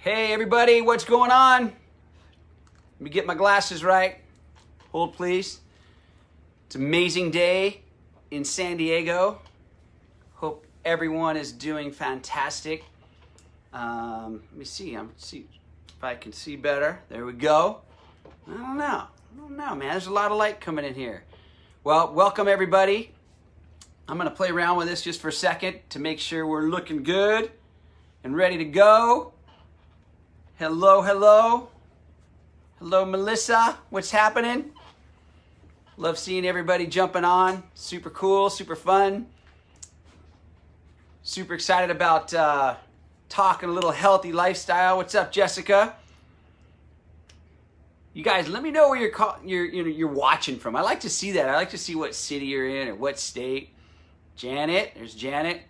Hey everybody, what's going on? Let me get my glasses right. Hold please. It's an amazing day in San Diego. Hope everyone is doing fantastic. Let me see. See if I can see better. There we go. I don't know, man. There's a lot of light coming in here. Well, welcome everybody. I'm gonna play around with this just for a second to make sure we're looking good and ready to go. Hello, hello. Hello, Melissa. What's happening? Love seeing everybody jumping on. Super cool, super fun. Super excited about talking a little healthy lifestyle. What's up, Jessica? You guys, let me know where you're watching from. I like to see that. I like to see what city you're in or what state. Janet, there's Janet.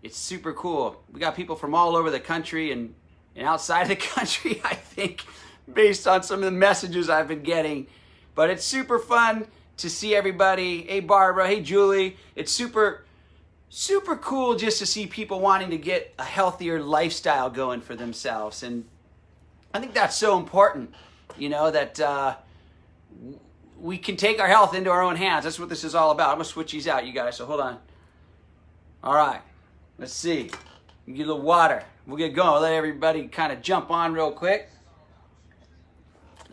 It's super cool. We got people from all over the country and outside of the country, I think, based on some of the messages I've been getting. But it's super fun to see everybody. Hey, Barbara. Hey, Julie. It's super cool just to see people wanting to get a healthier lifestyle going for themselves. And I think that's so important, that we can take our health into our own hands. That's what this is all about. I'm going to switch these out, you guys, so hold on. All right. Let's see. Get a little water. We'll get going. We'll let everybody kind of jump on real quick.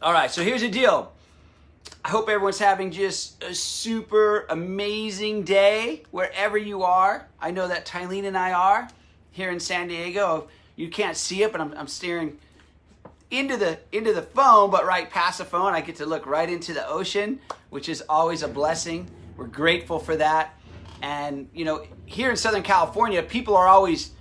All right, so here's the deal. I hope everyone's having just a super amazing day wherever you are. I know that Tylene and I are here in San Diego. You can't see it, but I'm staring into the phone, but right past the phone, I get to look right into the ocean, which is always a blessing. We're grateful for that. And, here in Southern California, people are always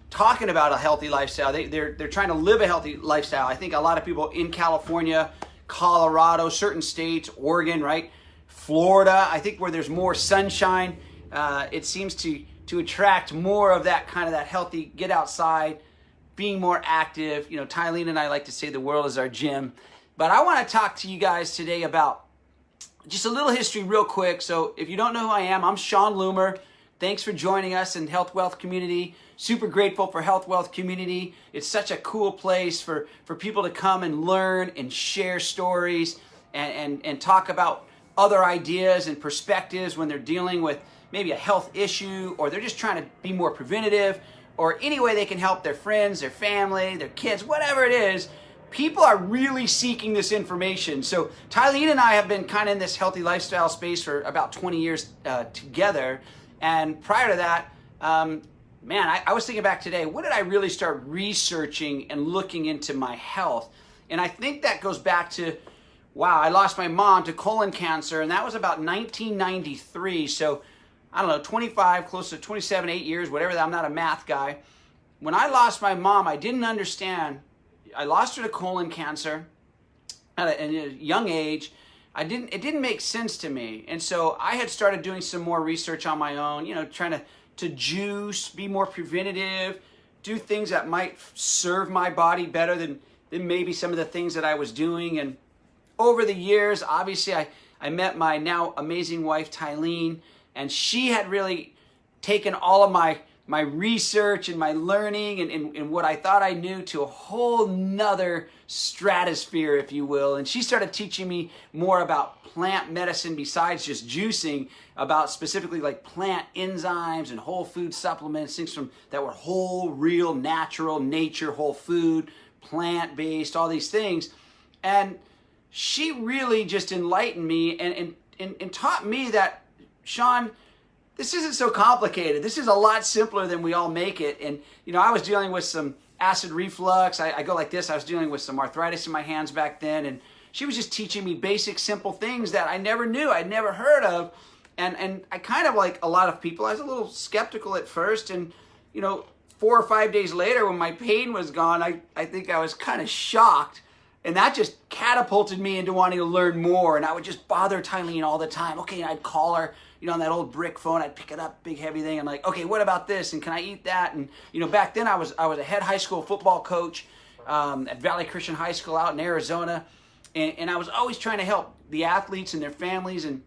talking about a healthy lifestyle. They're trying to live a healthy lifestyle. I think a lot of people in California, Colorado, certain states, Oregon, right? Florida, I think where there's more sunshine, it seems to attract more of that kind of that healthy, get outside, being more active. Tylene and I like to say the world is our gym. But I want to talk to you guys today about just a little history real quick. So if you don't know who I am, I'm Sean Loomer. Thanks for joining us in Health Wealth Community. Super grateful for Health Wealth Community. It's such a cool place for people to come and learn and share stories and talk about other ideas and perspectives when they're dealing with maybe a health issue, or they're just trying to be more preventative, or any way they can help their friends, their family, their kids, whatever it is. People are really seeking this information. So Tylene and I have been kind of in this healthy lifestyle space for about 20 years together. And prior to that, I was thinking back today, when did I really start researching and looking into my health? And I think that goes back to, I lost my mom to colon cancer, and that was about 1993. So I don't know, 25, close to 27, 8 years, whatever. I'm not a math guy. When I lost my mom, I didn't understand. I lost her to colon cancer at a young age. It didn't make sense to me. And so I had started doing some more research on my own, trying to juice, be more preventative, do things that might serve my body better than maybe some of the things that I was doing. And over the years, obviously, I met my now amazing wife, Tylene, and she had really taken all of my research and my learning and what I thought I knew to a whole nother stratosphere, if you will. And she started teaching me more about plant medicine besides just juicing, about specifically like plant enzymes and whole food supplements, things that were whole, real, natural, nature, whole food, plant-based, all these things. And she really just enlightened me and taught me that, Sean, this isn't so complicated. This is a lot simpler than we all make it. And, I was dealing with some acid reflux. I go like this. I was dealing with some arthritis in my hands back then. And she was just teaching me basic, simple things that I never knew, I'd never heard of. And I kind of, like a lot of people, I was a little skeptical at first. And, 4 or 5 days later, when my pain was gone, I think I was kind of shocked. And that just catapulted me into wanting to learn more. And I would just bother Tylene all the time. Okay, I'd call her, on that old brick phone. I'd pick it up, big heavy thing. I'm like, okay, what about this? And can I eat that? And, back then I was a head high school football coach at Valley Christian High School out in Arizona. And I was always trying to help the athletes and their families, and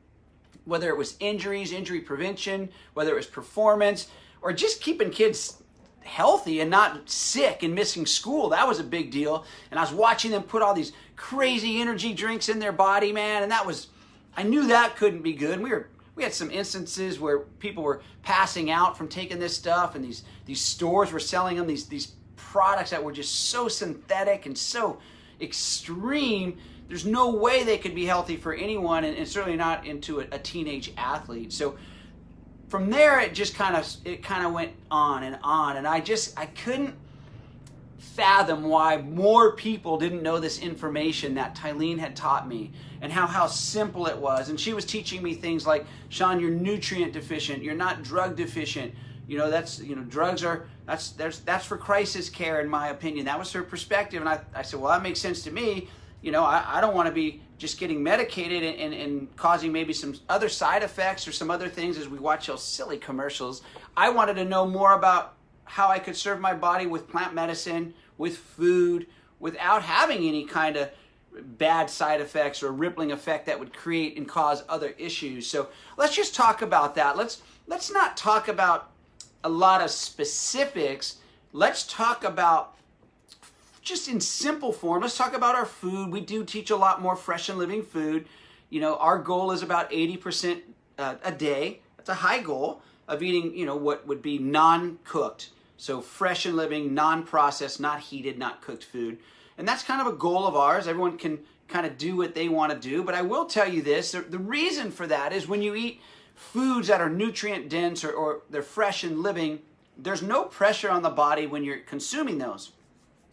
whether it was injuries, injury prevention, whether it was performance, or just keeping kids healthy and not sick and missing school. That was a big deal. And I was watching them put all these crazy energy drinks in their body, man, and I knew that couldn't be good. And we had some instances where people were passing out from taking this stuff, and these stores were selling them these products that were just so synthetic and so extreme. There's no way they could be healthy for anyone, and certainly not into a teenage athlete. So from there, it kind of went on, and I couldn't fathom why more people didn't know this information that Tylene had taught me, and how simple it was. And she was teaching me things like, Sean, you're nutrient deficient, you're not drug deficient. Drugs that's for crisis care, in my opinion. That was her perspective, and I said, well, that makes sense to me. I don't want to be just getting medicated and causing maybe some other side effects or some other things as we watch those silly commercials. I wanted to know more about how I could serve my body with plant medicine, with food, without having any kind of bad side effects or rippling effect that would create and cause other issues. So let's just talk about that. Let's not talk about a lot of specifics. Let's talk about, just in simple form, let's talk about our food. We do teach a lot more fresh and living food. Our goal is about 80% a day. That's a high goal of eating, what would be non-cooked. So fresh and living, non-processed, not heated, not cooked food. And that's kind of a goal of ours. Everyone can kind of do what they want to do. But I will tell you this, the reason for that is when you eat foods that are nutrient dense or they're fresh and living, there's no pressure on the body when you're consuming those.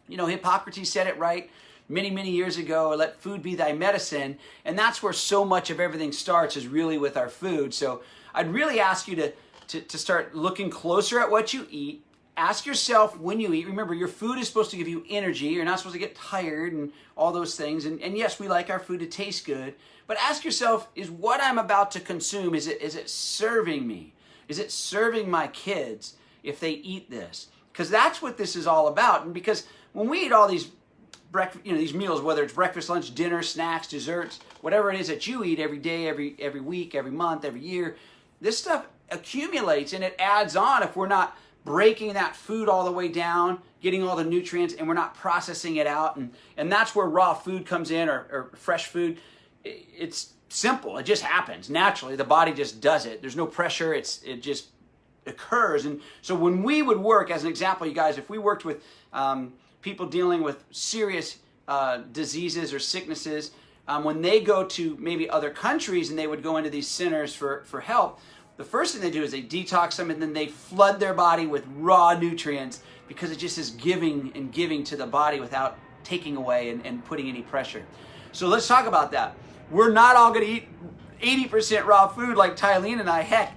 Hippocrates said it right many, many years ago, let food be thy medicine. And that's where so much of everything starts, is really with our food. So I'd really ask you to start looking closer at what you eat. Ask yourself when you eat. Remember, your food is supposed to give you energy. You're not supposed to get tired and all those things. And yes, we like our food to taste good. But ask yourself, is what I'm about to consume, is it serving me? Is it serving my kids if they eat this? Because that's what this is all about. And because when we eat all these these meals, whether it's breakfast, lunch, dinner, snacks, desserts, whatever it is that you eat every day, every week, every month, every year, this stuff accumulates and it adds on if we're not breaking that food all the way down, getting all the nutrients, and we're not processing it out. And that's where raw food comes in, or fresh food. It's simple. It just happens naturally. The body just does it. There's no pressure. It just occurs. And so when we would work, as an example, you guys, if we worked with people dealing with serious diseases or sicknesses, when they go to maybe other countries and they would go into these centers for help, the first thing they do is they detox them, and then they flood their body with raw nutrients, because it just is giving and giving to the body without taking away and putting any pressure. So let's talk about that. We're not all going to eat 80% raw food like Tylene and I. Heck,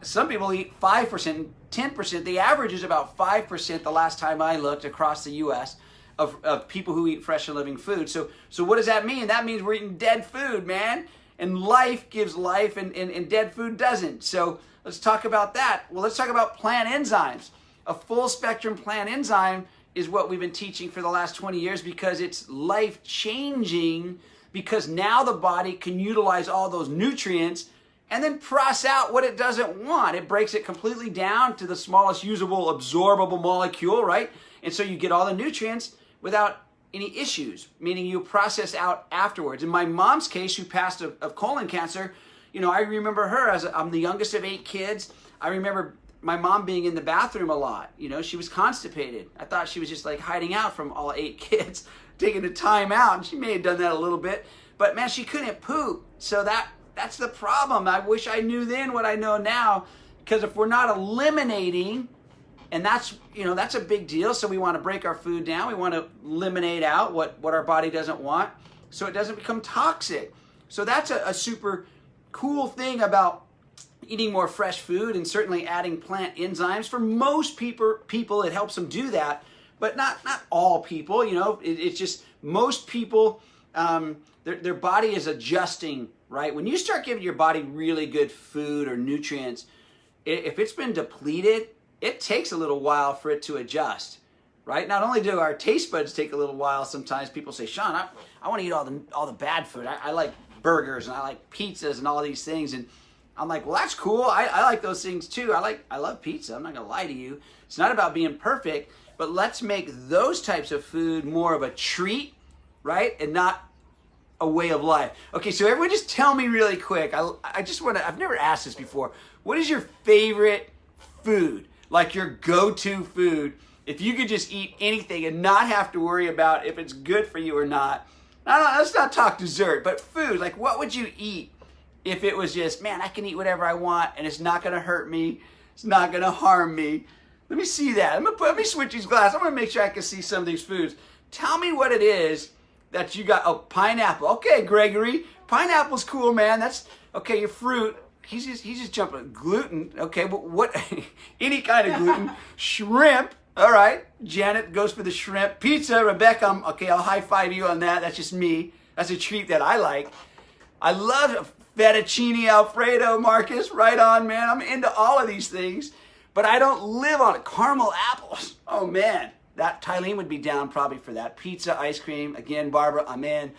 some people eat 5%, 10%. The average is about 5% the last time I looked across the U.S. of people who eat fresh and living food. So what does that mean? That means we're eating dead food, man. And life gives life, and dead food doesn't. So let's talk about that. Well, let's talk about plant enzymes. A full spectrum plant enzyme is what we've been teaching for the last 20 years, because it's life changing, because now the body can utilize all those nutrients and then process out what it doesn't want. It breaks it completely down to the smallest usable absorbable molecule, right? And so you get all the nutrients without any issues, meaning you process out afterwards. In my mom's case, who passed of colon cancer, I remember her I'm the youngest of 8 kids. I remember my mom being in the bathroom a lot. She was constipated. I thought she was just like hiding out from all 8 kids, taking the time out, and she may have done that a little bit, but man, she couldn't poop. So that's the problem. I wish I knew then what I know now, because if we're not eliminating, and that's a big deal. So we want to break our food down. We want to eliminate out what our body doesn't want, so it doesn't become toxic. So that's a super cool thing about eating more fresh food, and certainly adding plant enzymes. For most people it helps them do that, but not all people. It's just most people, their body is adjusting, right? When you start giving your body really good food or nutrients, if it's been depleted, it takes a little while for it to adjust, right? Not only do our taste buds take a little while, sometimes people say, Sean, I want to eat all the bad food. I like burgers, and I like pizzas and all these things. And I'm like, well, that's cool. I like those things too. I love pizza. I'm not gonna lie to you. It's not about being perfect, but let's make those types of food more of a treat, right? And not a way of life. Okay, so everyone just tell me really quick. I just want to, I've never asked this before. What is your favorite food? Like your go-to food? If you could just eat anything and not have to worry about if it's good for you or not. Let's not talk dessert, but food. Like what would you eat if it was just, man, I can eat whatever I want and it's not gonna hurt me. It's not gonna harm me. Let me see that. Let me switch these glasses. I'm gonna make sure I can see some of these foods. Tell me what it is that you got. Oh, pineapple. Okay, Gregory. Pineapple's cool, man. That's okay. Your fruit. He's just jumping. Gluten. Okay, but what? Any kind of gluten. Shrimp. All right. Janet goes for the shrimp. Pizza. Rebecca. Okay, I'll high five you on that. That's just me. That's a treat that I like. I love fettuccine Alfredo, Marcus. Right on, man. I'm into all of these things, but I don't live on it. Caramel apples. Oh man. That Tylene would be down probably for that. Pizza, ice cream. Again, Barbara, I'm in.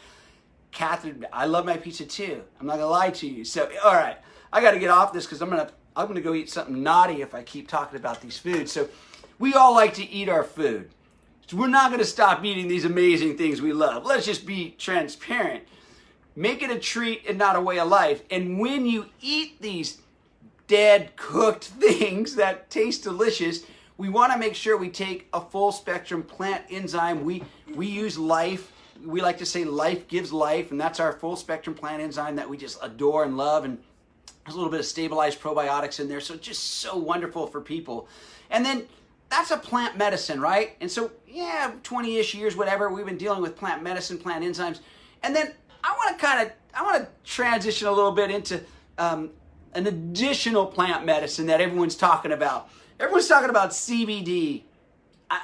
Catherine, I love my pizza too. I'm not gonna lie to you. So, all right, I got to get off this because I'm gonna go eat something naughty if I keep talking about these foods. So, we all like to eat our food. So we're not gonna stop eating these amazing things we love. Let's just be transparent. Make it a treat and not a way of life. And when you eat these dead cooked things that taste delicious, we want to make sure we take a full spectrum plant enzyme. We use life. We like to say life gives life, and that's our full spectrum plant enzyme that we just adore and love. And there's a little bit of stabilized probiotics in there, so just so wonderful for people. And then that's a plant medicine, right? And so, yeah, 20-ish years, whatever, we've been dealing with plant medicine, plant enzymes. And then I want to transition a little bit into an additional plant medicine that everyone's talking about. Everyone's talking about CBD.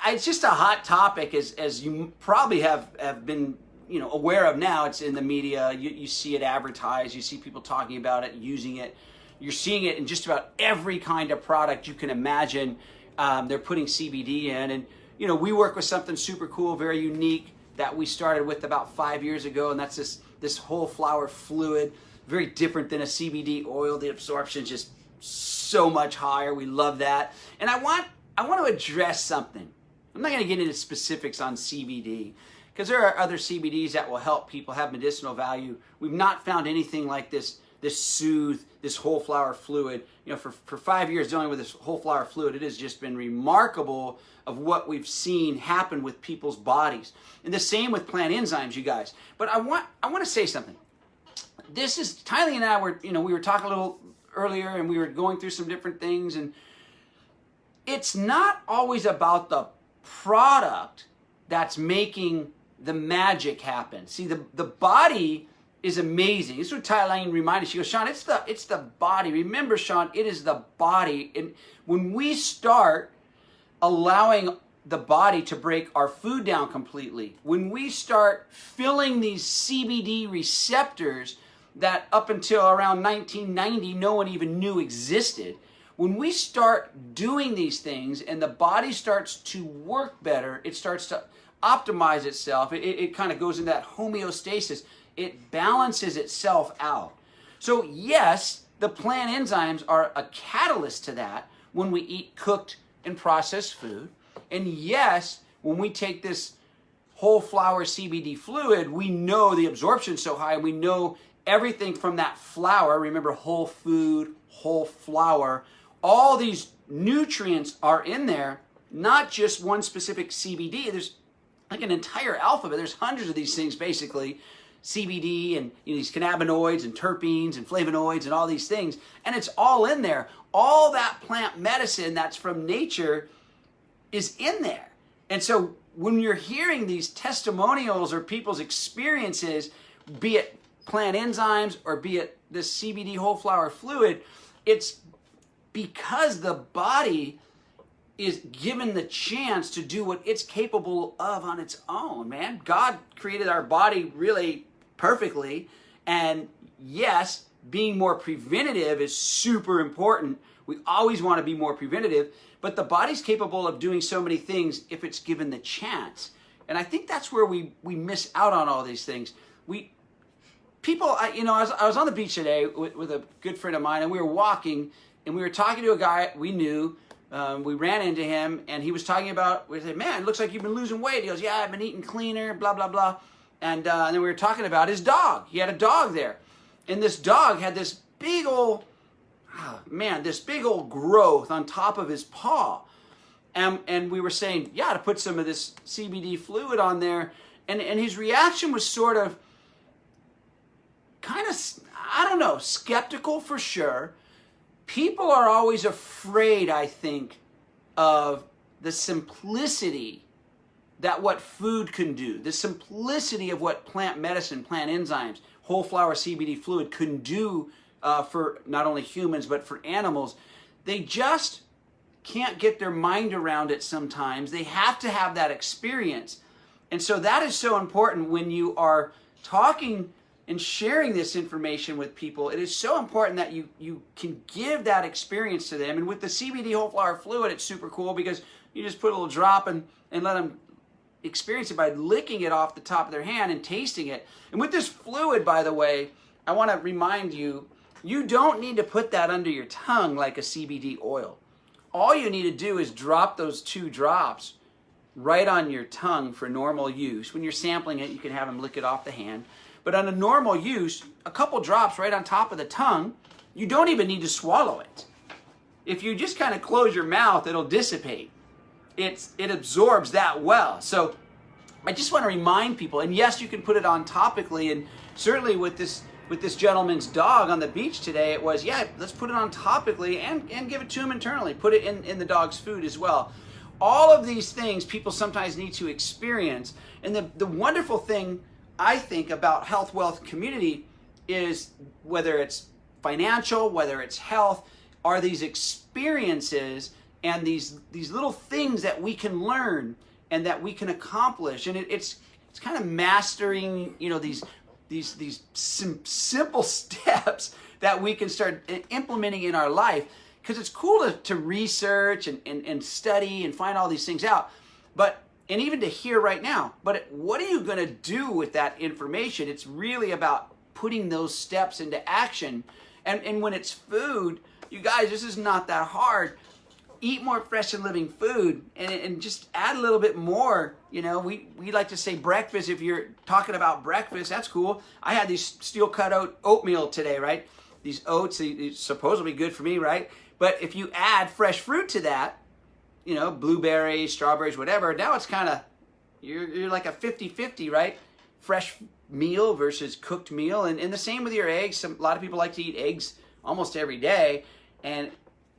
It's just a hot topic, as you probably have been aware of now. It's in the media. You see it advertised. You see people talking about it, using it. You're seeing it in just about every kind of product you can imagine. They're putting CBD in. And, we work with something super cool, very unique that we started with about 5 years ago. And that's this whole flower fluid, very different than a CBD oil. The absorption is just so much higher. We love that. And I want to address something. I'm not going to get into specifics on CBD because there are other CBDs that will help people, have medicinal value. We've not found anything like this soothe, this whole flower fluid. For 5 years dealing with this whole flower fluid, it has just been remarkable of what we've seen happen with people's bodies. And the same with plant enzymes, you guys. But I want to say something. This is, Tylee and I were, we were talking a little earlier and we were going through some different things, and it's not always about the product that's making the magic happen. See, the body is amazing. This is what Tylee reminded. She goes, Sean, it's the body. Remember, Sean, it is the body. And when we start allowing the body to break our food down completely, when we start filling these CBD receptors that up until around 1990 no one even knew existed, when we start doing these things and the body starts to work better, it starts to optimize itself. It kind of goes into that homeostasis. It balances itself out. So yes, the plant enzymes are a catalyst to that when we eat cooked and processed food. And yes, when we take this whole flower CBD fluid, we know the absorption is so high, and we know everything from that flower. Remember, whole food, whole flower. All these nutrients are in there, not just one specific CBD. There's like an entire alphabet. There's hundreds of these things, basically. CBD and these cannabinoids and terpenes and flavonoids and all these things. And it's all in there. All that plant medicine that's from nature is in there. And so when you're hearing these testimonials or people's experiences, be it plant enzymes or be it this CBD whole flower fluid, it's because the body is given the chance to do what it's capable of on its own, man. God created our body really perfectly. And yes, being more preventative is super important. We always want to be more preventative, but the body's capable of doing so many things if it's given the chance. And I think that's where we miss out on all these things. people, I was on the beach today with a good friend of mine, and we were walking, and we were talking to a guy we knew. We ran into him, and he was talking about, we said, man, it looks like you've been losing weight. He goes, yeah, I've been eating cleaner, blah, blah, blah. And then we were talking about his dog. He had a dog there. And this dog had this big old, this big old growth on top of his paw. And we were saying, yeah, to put some of this CBD fluid on there. And his reaction was sort of kind of, I don't know, skeptical for sure. People are always afraid, I think, of the simplicity that what food can do, the simplicity of what plant medicine, plant enzymes, whole flower CBD fluid can do for not only humans, but for animals. They just can't get their mind around it sometimes. They have to have that experience. And so that is so important when you are talking and sharing this information with people. It is so important that you can give that experience to them. And with the CBD whole flower fluid, it's super cool because you just put a little drop and let them experience it by licking it off the top of their hand and tasting it. And with this fluid, by the way, I want to remind you, you don't need to put that under your tongue like a CBD oil. All you need to do is drop those 2 drops right on your tongue for normal use. When you're sampling it, you can have them lick it off the hand. But on a normal use, a couple drops right on top of the tongue, you don't even need to swallow it. If you just kind of close your mouth, it'll dissipate. It absorbs that well. So I just want to remind people, and yes, you can put it on topically, and certainly with this gentleman's dog on the beach today, it was, yeah, let's put it on topically and give it to him internally. Put it in the dog's food as well. All of these things people sometimes need to experience. And the wonderful thing, I think, about health, wealth, community is, whether it's financial, whether it's health, are these experiences and these little things that we can learn and that we can accomplish. And it's kind of mastering, these simple steps that we can start implementing in our life, because it's cool to research and study and find all these things out, and even to hear right now. But what are you going to do with that information? It's really about putting those steps into action. And when it's food, you guys, this is not that hard. Eat more fresh and living food, and just add a little bit more. We like to say breakfast. If you're talking about breakfast, that's cool. I had these steel cut oatmeal today, right? These oats, they're supposedly good for me, right? But if you add fresh fruit to that, blueberries, strawberries, whatever, now it's kind of, you're like a 50-50, right? Fresh meal versus cooked meal. And the same with your eggs. A lot of people like to eat eggs almost every day,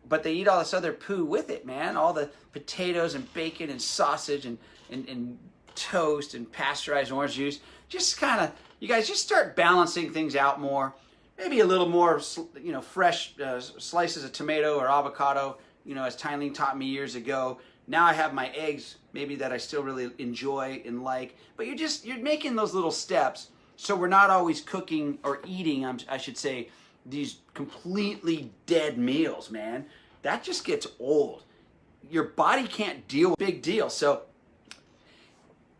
but they eat all this other poo with it, man. All the potatoes and bacon and sausage and toast and pasteurized orange juice. Just kind of, you guys, just start balancing things out more. Maybe a little more, fresh slices of tomato or avocado, as Tylene taught me years ago. Now I have my eggs, maybe, that I still really enjoy and like. But you're making those little steps, so we're not always cooking or eating, I should say, these completely dead meals, man. That just gets old. Your body can't deal with big deal. So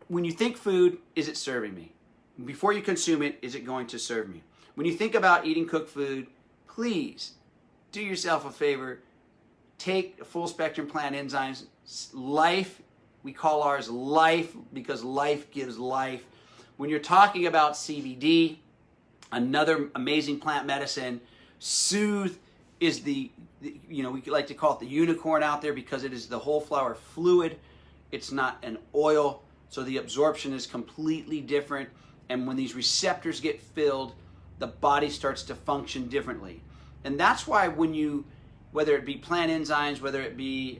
when you think food, is it serving me? Before you consume it, is it going to serve me? When you think about eating cooked food, please do yourself a favor. Take full spectrum plant enzymes. Life, we call ours life because life gives life. When you're talking about CBD, another amazing plant medicine, Soothe is we like to call it the unicorn out there because it is the whole flower fluid. It's not an oil, so the absorption is completely different. And when these receptors get filled, the body starts to function differently. And that's why whether it be plant enzymes, whether it be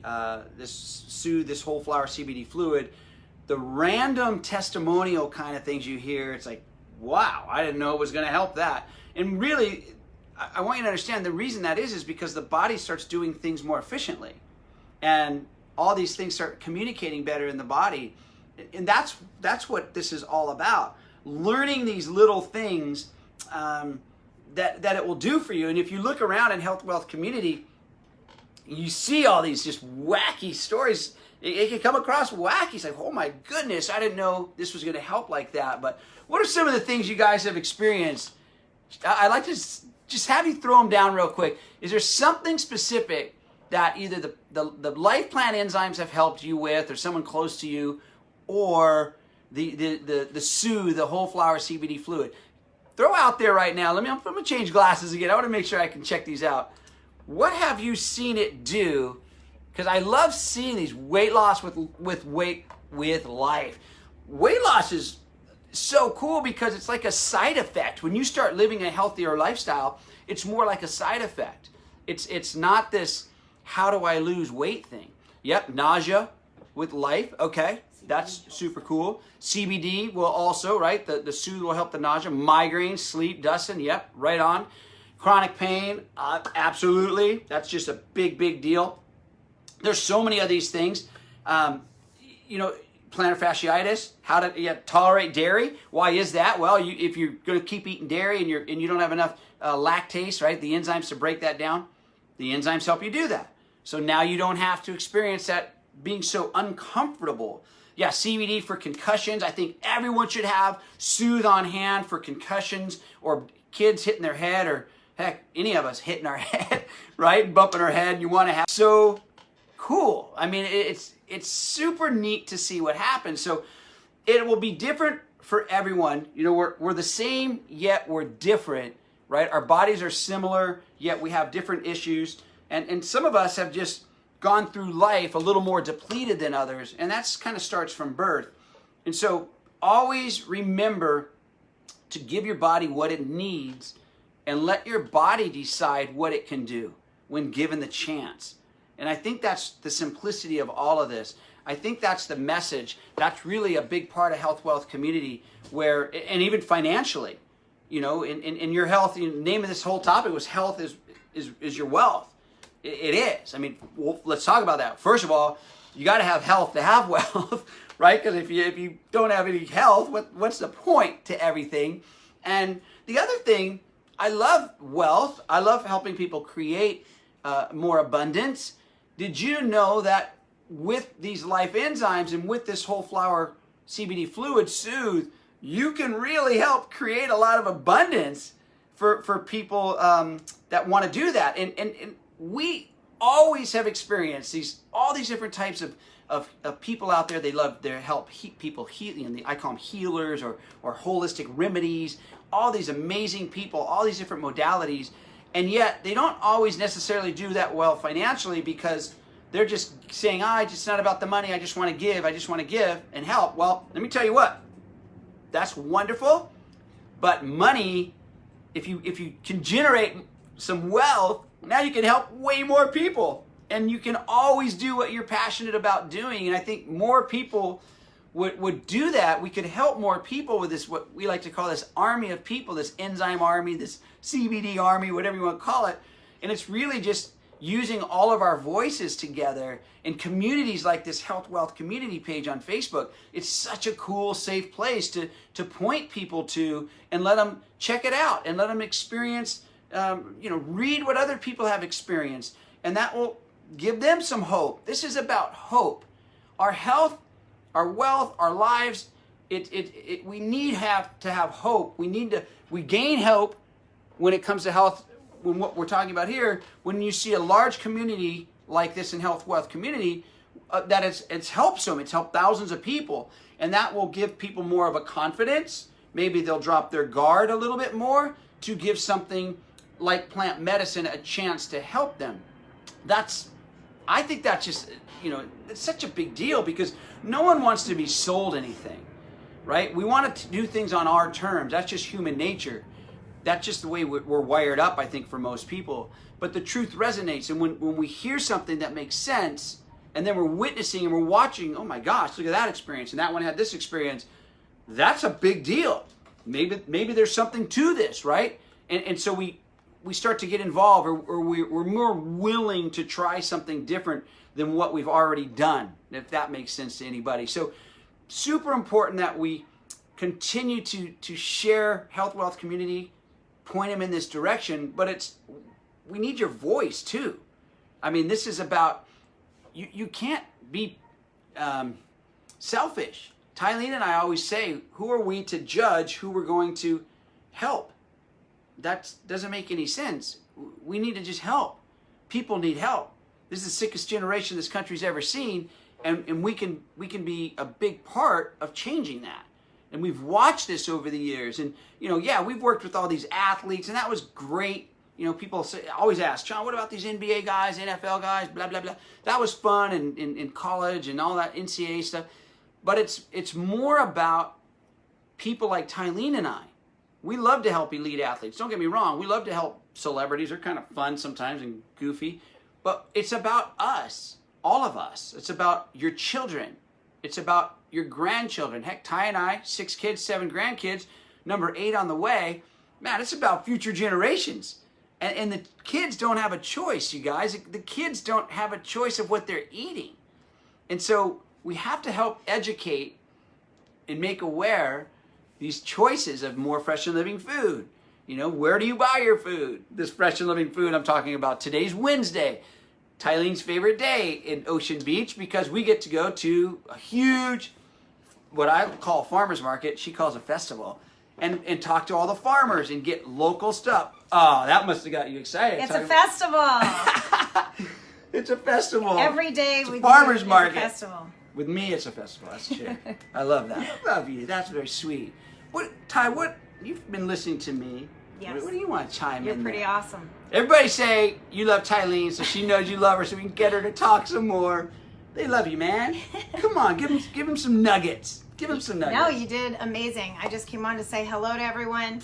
this Soothe, this whole flower CBD fluid, the random testimonial kind of things you hear, it's like, wow, I didn't know it was going to help that. And really, I want you to understand the reason that is because the body starts doing things more efficiently. And all these things start communicating better in the body. And that's what this is all about. Learning these little things that it will do for you. And if you look around in health, wealth, community, you see all these just wacky stories. It can come across wacky. It's like, oh my goodness, I didn't know this was going to help like that. But what are some of the things you guys have experienced I'd like to just have you throw them down real quick. Is there something specific that either the Life Plan enzymes have helped you with, or someone close to you, or the Soothe, the whole flower CBD fluid? Throw out there right now. I'm going to change glasses again. I want to make sure I can check these out. What have you seen it do? Because I love seeing these weight loss with life. Weight loss is so cool because it's like a side effect. When you start living a healthier lifestyle, it's more like a side effect. It's not this how do I lose weight thing. Yep, nausea with life. Okay, that's super cool. CBD will also, right? The Soothe will help the nausea. Migraine, sleep, Dustin. Yep, right on. Chronic pain, absolutely. That's just a big deal. There's so many of these things. Plantar fasciitis, how to tolerate dairy. Why is that? Well, if you're going to keep eating dairy and you don't have enough lactase, right? The enzymes to break that down. The enzymes help you do that. So now you don't have to experience that being so uncomfortable. Yeah, CBD for concussions. I think everyone should have Soothe on hand for concussions or kids hitting their head, or heck, any of us hitting our head, right? Bumping our head. You want to have so cool. I mean, it's super neat to see what happens. So it will be different for everyone. We're the same, yet we're different, right? Our bodies are similar, yet we have different issues. And some of us have just gone through life a little more depleted than others, and that's kind of starts from birth. And so always remember to give your body what it needs and let your body decide what it can do when given the chance. And I think that's the simplicity of all of this. I think that's the message. That's really a big part of Health Wealth Community, where, and even financially, in your health, the name of this whole topic was health is your wealth. It is. I mean, let's talk about that. First of all, you got to have health to have wealth, right? Because if you don't have any health, what's the point to everything? And the other thing, I love wealth. I love helping people create more abundance. Did you know that with these life enzymes and with this whole flower CBD fluid Soothe, you can really help create a lot of abundance for people that want to do that? And we always have experienced all these different types of people out there. They love their help people heal. I call them healers or holistic remedies. All these amazing people, all these different modalities. And yet they don't always necessarily do that well financially, because they're just saying, it's not about the money. I just want to give. I just want to give and help. Well, let me tell you what, that's wonderful. But money, if you can generate some wealth, now you can help way more people. And you can always do what you're passionate about doing. And I think more people would do that. We could help more people with this, what we like to call this army of people, this enzyme army, this CBD army, whatever you want to call it. And it's really just using all of our voices together in communities like this Health Wealth Community page on Facebook. It's such a cool, safe place to point people to and let them check it out and let them experience, read what other people have experienced. And that will give them some hope. This is about hope. Our health, our wealth, our lives, we need to have hope. We gain hope when it comes to health, when what we're talking about here, when you see a large community like this in Health Wealth Community, that it's helped some. It's helped thousands of people. And that will give people more of a confidence. Maybe they'll drop their guard a little bit more to give something like plant medicine a chance to help them. I think that's just, it's such a big deal, because no one wants to be sold anything, right? We want to do things on our terms. That's just human nature. That's just the way we're wired up, I think, for most people. But the truth resonates. And when we hear something that makes sense, and then we're witnessing and we're watching, oh my gosh, look at that experience, and that one had this experience, that's a big deal. Maybe there's something to this, right? And so we start to get involved, or we're more willing to try something different than what we've already done, if that makes sense to anybody. So super important that we continue to share Health Wealth Community, point them in this direction, but we need your voice too. I mean, this is about, you can't be selfish. Tylene and I always say, who are we to judge who we're going to help? that doesn't make any sense. We need to just help. People need help. This is the sickest generation this country's ever seen, and we can be a big part of changing that. And we've watched this over the years, and we've worked with all these athletes, and that was great. People always ask, Sean, what about these NBA guys, NFL guys, blah blah blah. That was fun in college and all that NCAA stuff, but it's more about people like Tylene and I. We love to help elite athletes. Don't get me wrong. We love to help celebrities. They're kind of fun sometimes and goofy. But it's about us, all of us. It's about your children. It's about your grandchildren. Heck, Ty and I, 6 kids, 7 grandkids, number 8 on the way. Man, it's about future generations. And the kids don't have a choice, you guys. The kids don't have a choice of what they're eating. And so we have to help educate and make aware these choices of more fresh and living food. Where do you buy your food? This fresh and living food I'm talking about. Today's Wednesday, Tylene's favorite day in Ocean Beach, because we get to go to a huge, what I call a farmer's market, she calls a festival, and talk to all the farmers and get local stuff. Oh, that must have got you excited. It's a festival. It's a festival. Every day it's we a farmer's market. It's a festival. With me, it's a festival. That's true. I love that. I love you. That's very sweet. Ty, you've been listening to me. Yes. What do you want to chime in? You're pretty awesome. Everybody say you love Tylene, so she knows you love her, so we can get her to talk some more. They love you, man. Come on, give them some nuggets. Give them some nuggets. No, you did amazing. I just came on to say hello to everyone.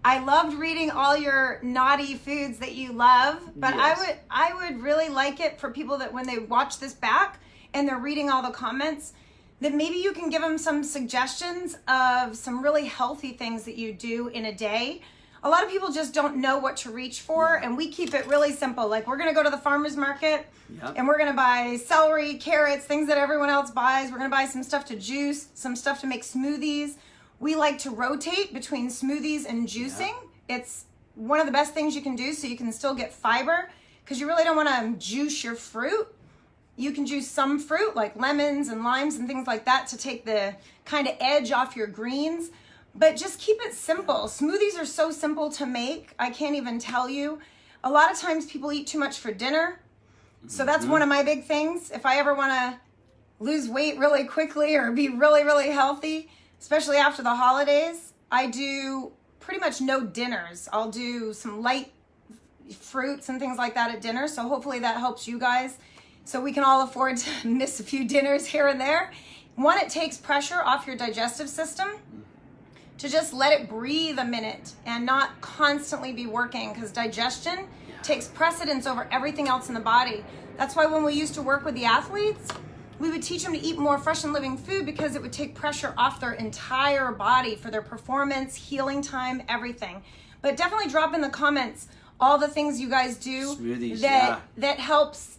I loved reading all your naughty foods that you love, but yes. I would really like it for people that when they watch this back and they're reading all the comments, that maybe you can give them some suggestions of some really healthy things that you do in a day. A lot of people just don't know what to reach for, and we keep it really simple. Like, we're going to go to the farmer's market, and we're going to buy celery, carrots, things that everyone else buys. We're going to buy some stuff to juice, some stuff to make smoothies. We like to rotate between smoothies and juicing. It's one of the best things you can do so you can still get fiber, because you really don't want to juice your fruit. You can juice some fruit like lemons and limes and things like that to take the kind of edge off your greens. But just keep it simple. Smoothies are so simple to make. I can't even tell you. A lot of times people eat too much for dinner. So that's one of my big things. If I ever want to lose weight really quickly or be really, really healthy, especially after the holidays, I do pretty much no dinners. I'll do some light fruits and things like that at dinner. So hopefully that helps you guys, so we can all afford to miss a few dinners here and there. One, it takes pressure off your digestive system to just let it breathe a minute and not constantly be working, because digestion takes precedence over everything else in the body. That's why when we used to work with the athletes, we would teach them to eat more fresh and living food, because it would take pressure off their entire body for their performance, healing time, everything. But definitely drop in the comments all the things you guys do Smoothies, that helps,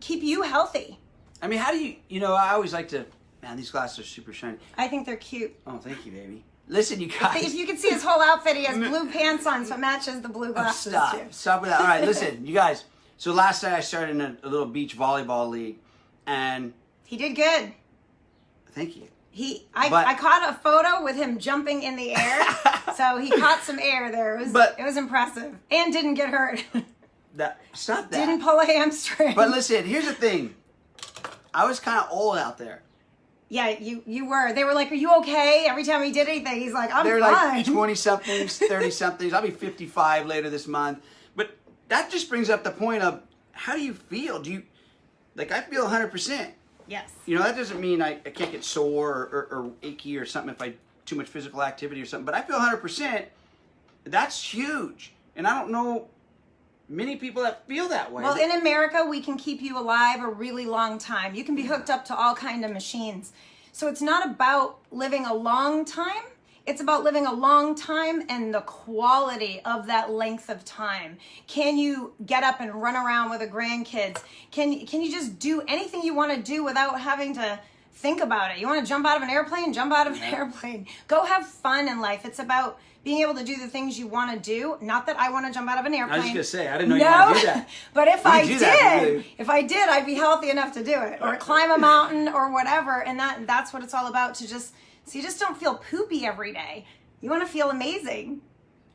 keep you healthy. I mean, how do you, I always like to, man, these glasses are super shiny. I think they're cute. Oh, thank you, baby. Listen, you guys. If you can see his whole outfit, he has blue pants on, so it matches the blue glasses too. Stop with that. All right, listen, you guys. So last night I started in a little beach volleyball league, and he did good. Thank you. I caught a photo with him jumping in the air, so he caught some air there. It was impressive, and didn't get hurt. Stop that. Didn't pull a hamstring. But listen, here's the thing. I was kind of old out there. Yeah, you were. They were like, "Are you okay?" Every time he did anything, he's like, "I'm fine." They're like 20-somethings, 30-somethings. I'll be 55 later this month. But that just brings up the point of, how do you feel? I feel 100%. Yes. That doesn't mean I can't get sore or achy or something if I too much physical activity or something. But I feel 100%. That's huge. And I don't know many people that feel that way. Well, in America, we can keep you alive a really long time. You can be hooked up to all kind of machines. So it's not about living a long time. It's about living a long time and the quality of that length of time. Can you get up and run around with the grandkids? Can you just do anything you want to do without having to think about it? You want to jump out of an airplane? Jump out of an airplane. Go have fun in life. It's about being able to do the things you want to do. Not that I want to jump out of an airplane. I was just going to say, I didn't know you want to do that. But if I did, I'd be healthy enough to do it. Or climb a mountain or whatever. And that's what it's all about, so you just don't feel poopy every day. You want to feel amazing.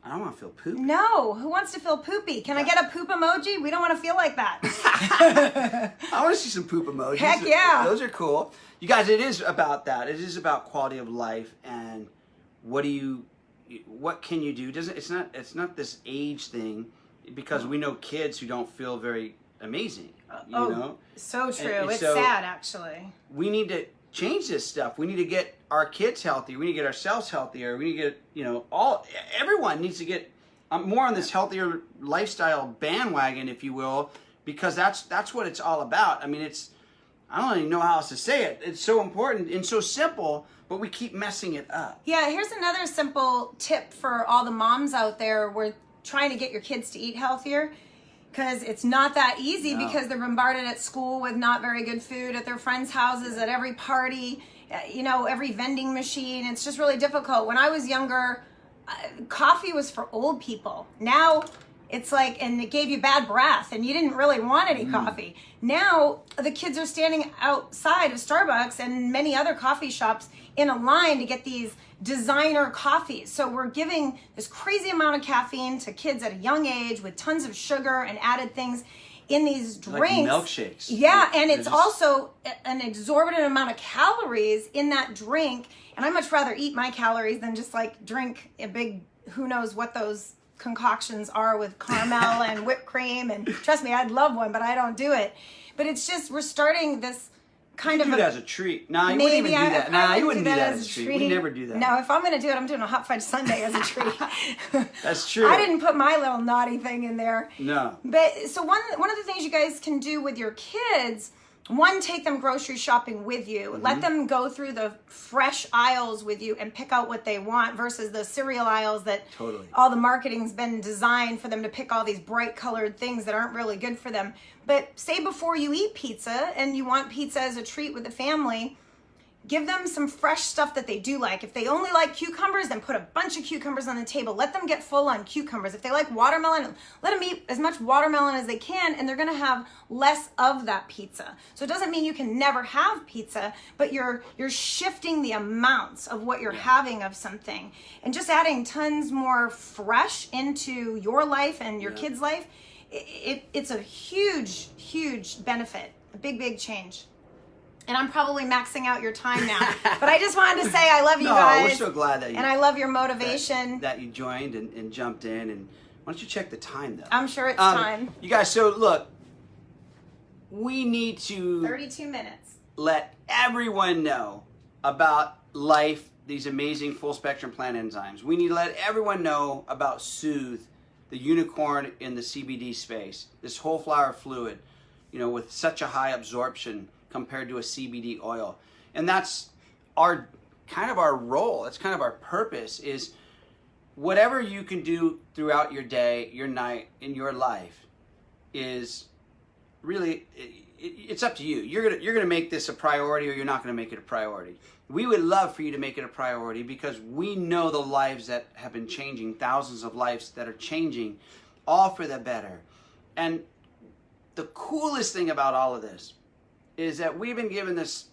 I don't want to feel poopy. No, who wants to feel poopy? Can I get a poop emoji? We don't want to feel like that. I want to see some poop emojis. Heck yeah. Those are cool. You guys, it is about that. It is about quality of life and what can you do? It's not this age thing, because we know kids who don't feel very amazing. You know? So true. It's so sad, actually. We need to change this stuff. We need to get our kids healthier. We need to get ourselves healthier. We need to get, everyone needs to get more on this healthier lifestyle bandwagon, if you will, because that's what it's all about. I mean, I don't even know how else to say it. It's so important and so simple, but we keep messing it up. Yeah, here's another simple tip for all the moms out there. We're trying to get your kids to eat healthier, because it's not that easy, because they're bombarded at school with not very good food, at their friends' houses, at every party, every vending machine. It's just really difficult. When I was younger, coffee was for old people. Now it's like, and it gave you bad breath and you didn't really want any coffee. Now the kids are standing outside of Starbucks and many other coffee shops in a line to get these designer coffees. So we're giving this crazy amount of caffeine to kids at a young age with tons of sugar and added things in these drinks. Like milkshakes. Yeah, and it's also an exorbitant amount of calories in that drink. And I much rather eat my calories than just like drink a big, who knows what those concoctions are with caramel and whipped cream. And trust me, I'd love one, but I don't do it. But it's just, we're starting this kind of do it as a treat. Nah, you wouldn't even do that. Nah, you wouldn't do that as a treat. We never do that. No, if I'm going to do it, I'm doing a hot fudge sundae as a treat. That's true. I didn't put my little naughty thing in there. No. But so one of the things you guys can do with your kids, one, take them grocery shopping with you. Mm-hmm. Let them go through the fresh aisles with you and pick out what they want, versus the cereal aisles that all the marketing's been designed for them to pick all these bright colored things that aren't really good for them. But say before you eat pizza and you want pizza as a treat with the family, give them some fresh stuff that they do like. If they only like cucumbers, then put a bunch of cucumbers on the table. Let them get full on cucumbers. If they like watermelon, let them eat as much watermelon as they can, and they're going to have less of that pizza. So it doesn't mean you can never have pizza, but you're shifting the amounts of what you're having of something, and just adding tons more fresh into your life and your kids' life. It's a huge, huge benefit, a big, big change. And I'm probably maxing out your time now. But I just wanted to say I love you guys. We're so glad that you... And I love your motivation. That you joined and jumped in. And why don't you check the time, though? I'm sure it's time. You guys, so look, we need to... 32 minutes. Let everyone know about Life, these amazing full-spectrum plant enzymes. We need to let everyone know about Soothe, the unicorn in the CBD space. This whole flower fluid, with such a high absorption compared to a CBD oil. And that's our role. That's kind of our purpose, is whatever you can do throughout your day, your night, in your life is really, it's up to you. You're gonna make this a priority, or you're not gonna make it a priority. We would love for you to make it a priority, because we know the lives that have been changing, thousands of lives that are changing, all for the better. And the coolest thing about all of this is that we've been given this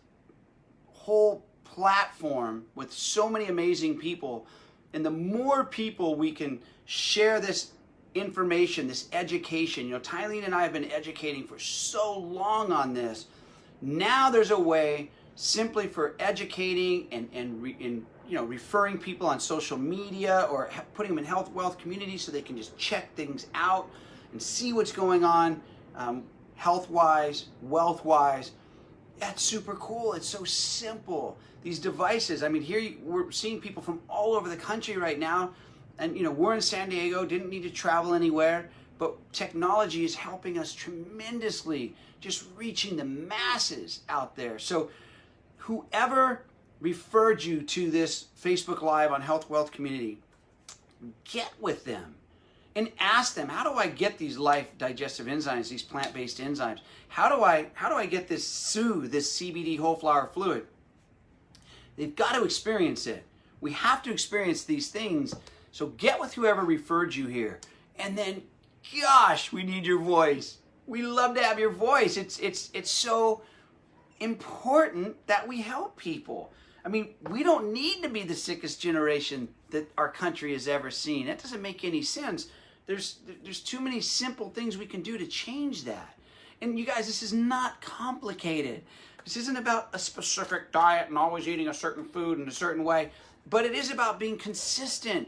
whole platform with so many amazing people, and the more people we can share this information, this education, Tylene and I have been educating for so long on this. Now there's a way simply for educating and referring people on social media, or putting them in health wealth communities so they can just check things out and see what's going on. Health-wise, wealth-wise. That's super cool. It's so simple. These devices, here we're seeing people from all over the country right now, and we're in San Diego, didn't need to travel anywhere, but technology is helping us tremendously, just reaching the masses out there. So whoever referred you to this Facebook Live on Health Wealth Community, get with them and ask them, how do I get these Life digestive enzymes, these plant-based enzymes? How do I get this Soothe, this CBD whole flower fluid? They've got to experience it. We have to experience these things. So get with whoever referred you here. And then, gosh, we need your voice. We love to have your voice. It's so important that we help people. I mean, we don't need to be the sickest generation that our country has ever seen. That doesn't make any sense. There's too many simple things we can do to change that. And you guys, this is not complicated. This isn't about a specific diet and always eating a certain food in a certain way, but it is about being consistent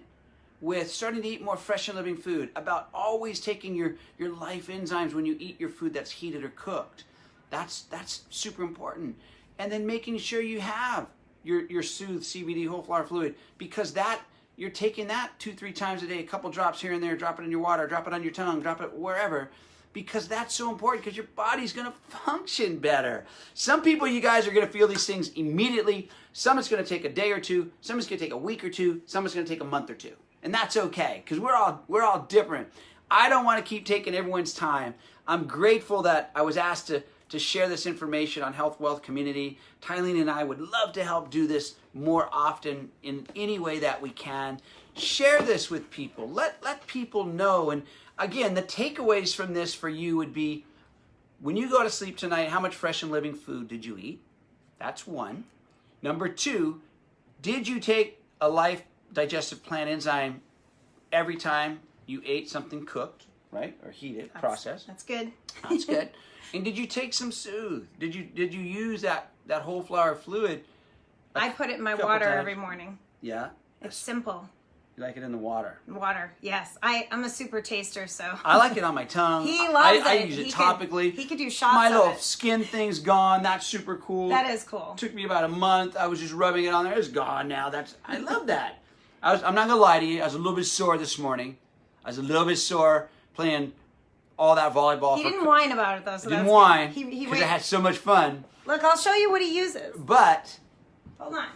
with starting to eat more fresh and living food, about always taking your life enzymes when you eat your food that's heated or cooked. That's super important. And then making sure you have your Soothe CBD whole flower fluid, because that you're taking that 2-3 times a day, a couple drops here and there, drop it in your water, drop it on your tongue, drop it wherever, because that's so important, because your body's going to function better. Some people, you guys, are going to feel these things immediately. Some it's going to take a day or two. Some it's going to take a week or two. Some it's going to take a month or two. And that's okay, because we're all different. I don't want to keep taking everyone's time. I'm grateful that I was asked to share this information on Health Wealth Community. Tylene and I would love to help do this more often in any way that we can. Share this with people. Let people know. And again, the takeaways from this for you would be, when you go to sleep tonight, how much fresh and living food did you eat? That's one. Number two, did you take a Life Digestive Plant enzyme every time you ate something cooked, right? Or heated, processed? That's good. That's good. And did you take some Soothe? Did you use that whole flower fluid? I put it in my water every morning. Yeah? It's simple. You like it in the water? Water, yes. I'm a super taster, so. I like it on my tongue. He loves it. I use it topically. He could do shots My of little it. skin thing's gone. That's super cool. That is cool. Took me about a month. I was just rubbing it on there. It's gone now. I love that. I'm not gonna lie to you. I was a little bit sore this morning. I was a little bit sore playing all that volleyball. He didn't whine about it though. So I didn't whine He because I had so much fun. Look, I'll show you what he uses. But Hold on.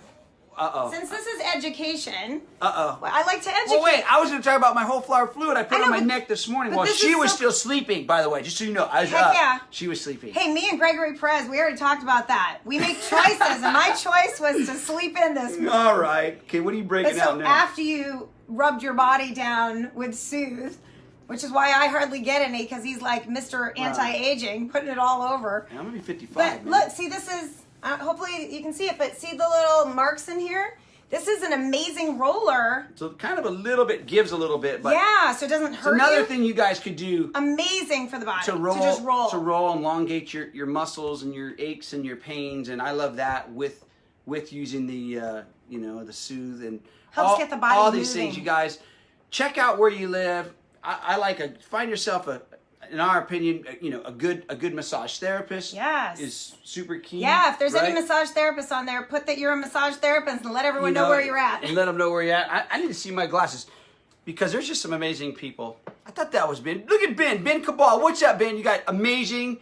uh-oh. Since this is education, Uh-oh. well, I like to educate. Well, wait, I was going to talk about my whole flower fluid I put I know, on my but- neck this morning but while this she is was so- still sleeping, by the way, just so you know. I was Heck up. yeah. She was sleeping. Hey, me and Gregory Perez, we already talked about that. We make choices, and my choice was to sleep in this morning. All right. Okay, what are you breaking But out so now? after you rubbed your body down with Soothe, which is why I hardly get any, because he's like Mr. Anti-Aging, putting it all over. I'm going to be 55, But man. look, see, this is, hopefully you can see it, but see the little marks in here? This is an amazing roller. So kind of a little bit, gives a little bit, but Yeah, so it doesn't it's hurt another you. thing you guys could do Amazing for the body to roll, to just roll. elongate your muscles and your aches and your pains, and I love that with using the the Soothe and Helps get the body all these moving. things. You guys check out where you live. I like find yourself in our opinion, a good massage therapist. Yes. Is super key. Yeah, if there's any right? massage therapists on there, put that you're a massage therapist and let everyone know where you're at. And let them know where you're at. I need to see my glasses because there's just some amazing people. I thought that was Ben. Look at Ben Cabal. What's up, Ben? You got amazing.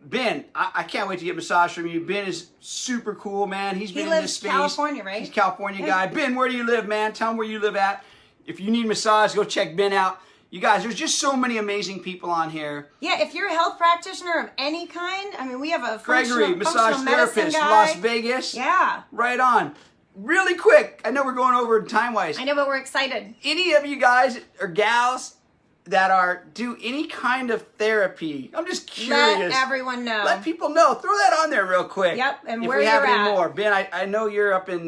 Ben, I can't wait to get a massage from you. Ben is super cool, man. He's been in this lives space. California, right? He's a California guy. Ben, where do you live, man? Tell him where you live at. If you need massage, go check Ben out. You guys, there's just so many amazing people on here. Yeah, if you're a health practitioner of any kind, I mean, we have a Gregory, massage functional medicine therapist, guy. Las Vegas. Yeah. Right on. Really quick, I know we're going over time-wise. I know, but we're excited. Any of you guys or gals that do any kind of therapy, I'm just curious. Let everyone know. Let people know. Throw that on there real quick. Yep, and if where we have you're any at. more. Ben, I know you're up in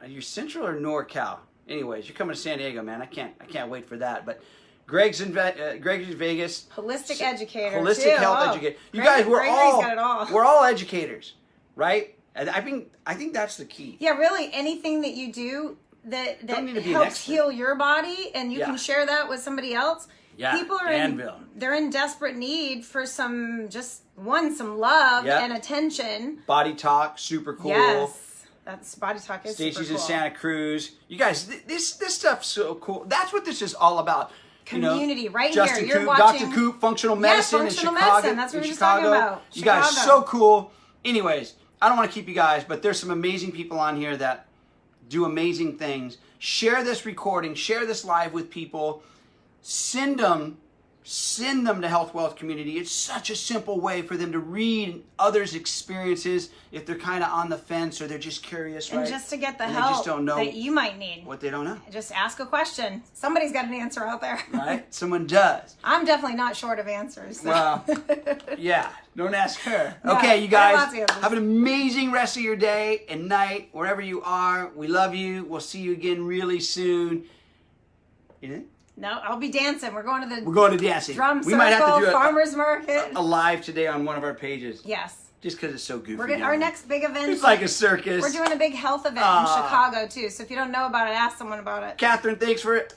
you're Central or NorCal. Anyways, you're coming to San Diego, man. I can't wait for that. But Greg's in Vegas. Holistic educator. Holistic too. health educator. You Greg- guys, Gregory's got it all. we're all educators, right? And I think that's the key. Yeah, really, anything that you do that Don't need to be an helps expert. heal your body and you Yeah. can share that with somebody else. Yeah, People are Danville. they're in desperate need for some love Yep. and attention. Body Talk, super cool. Yes. That's Body Talk is super Stacy's cool. in Santa Cruz. You guys, this stuff's so cool. That's what this is all about. Community, right Justin here. You're Coop, watching Dr. Coop, functional medicine functional in Chicago. medicine. That's what in we were just talking Chicago. about. You guys, Chicago. so cool. Anyways, I don't want to keep you guys, but there's some amazing people on here that do amazing things. Share this recording. Share this live with people. Send them send them to Health Wealth Community. It's such a simple way for them to read others' experiences if they're kind of on the fence or they're just curious, right? And just to get the And they help just don't know that you might need. what they don't know. Just ask a question. Somebody's got an answer out there. Right? Someone does. I'm definitely not short of answers. So. Well, yeah. Don't ask her. No, Okay, you I have guys, lots of answers. have an amazing rest of your day and night, wherever you are. We love you. We'll see you again really soon. You know? No, I'll be dancing. We're going to the We're going to dancing. drum We circle, might have to do farmer's market. a live today on one of our pages. Yes. Just because it's so goofy. We're gonna, our next big event. It's like a circus. We're doing a big health event in Chicago too. So if you don't know about it, ask someone about it. Catherine, thanks for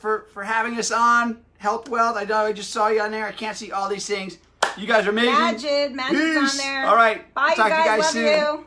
having us on Health Wealth. I know I just saw you on there. I can't see all these things. You guys are amazing. Majid's on there. All right. Bye, Talk to you guys Love soon. you.